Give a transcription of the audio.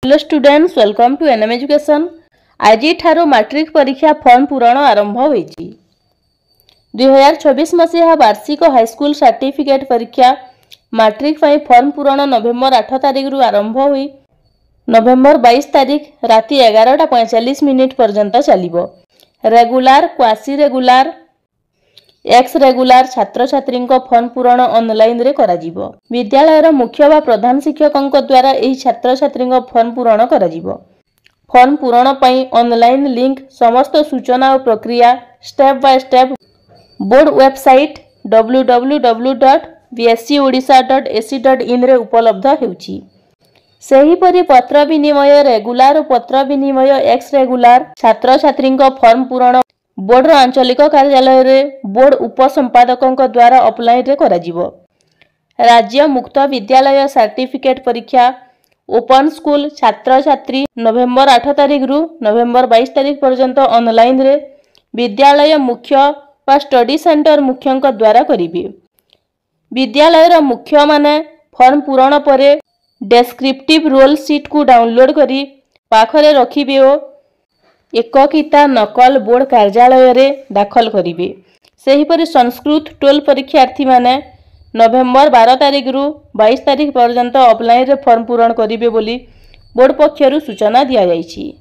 Hello students, welcome to NM education. आज matric परीक्षा form पूरण आरंभ होईची। 2024 मसीहा वार्षिक हाईस्कूल सर्टिफिकेट परीक्षा मैट्रिक फॉर्म पूरण नवेम्बर 8 तारिख रु आरंभ होई नवेम्बर 22 तारिख राति 11:45 पर्यंत चलिबो। Regular, quasi regular, ex regular छात्र छात्री फॉर्म पूरण ऑनलाइन रे करा जिवो। विद्यालय मुख्य व प्रधान शिक्षक द्वारा एही छात्र छात्री फॉर्म पूरण करा जिवो। फॉर्म पूरण पई ऑनलाइन लिंक समस्त सूचना और प्रक्रिया step by step board website www.bscodisha.ac.in रे उपलब्ध हेउची। सेहीपरि पत्र विनिमय रेगुलार और पत्र विनिमय एक्स रेगुलार छात्र छात्री फॉर्म पूरण बोर्ड आंचलिक कार्यालय रे बोर्ड उपसंपादकों द्वारा ऑफलाइन रे करा जिवो। राज्य मुक्त विद्यालय सर्टिफिकेट परीक्षा ओपन स्कूल छात्र छात्री नवेम्बर 8 तारिख रु नवेम्बर 22 तारिख पर्यंत ऑनलाइन रे विद्यालय मुख्य व स्टडी सेंटर मुख्यों द्वारा करिवे। विद्यालय मुख्य माने फॉर्म पूरण परे डेस्क्रिप्टिव रोल शीट को डाउनलोड करी पाखरे रखिबे ओ एककिता नकल बोर्ड कार्यालय रे दाखल करिवे। सेहीपरि संस्कृत 12 परीक्षार्थी माने नवेम्बर 12 तारिख रु 22 तारिख पर्यंत ऑफलाइन रे फॉर्म पूरण करिवे बोली बोर्ड पक्षरु सूचना दिया जायछि।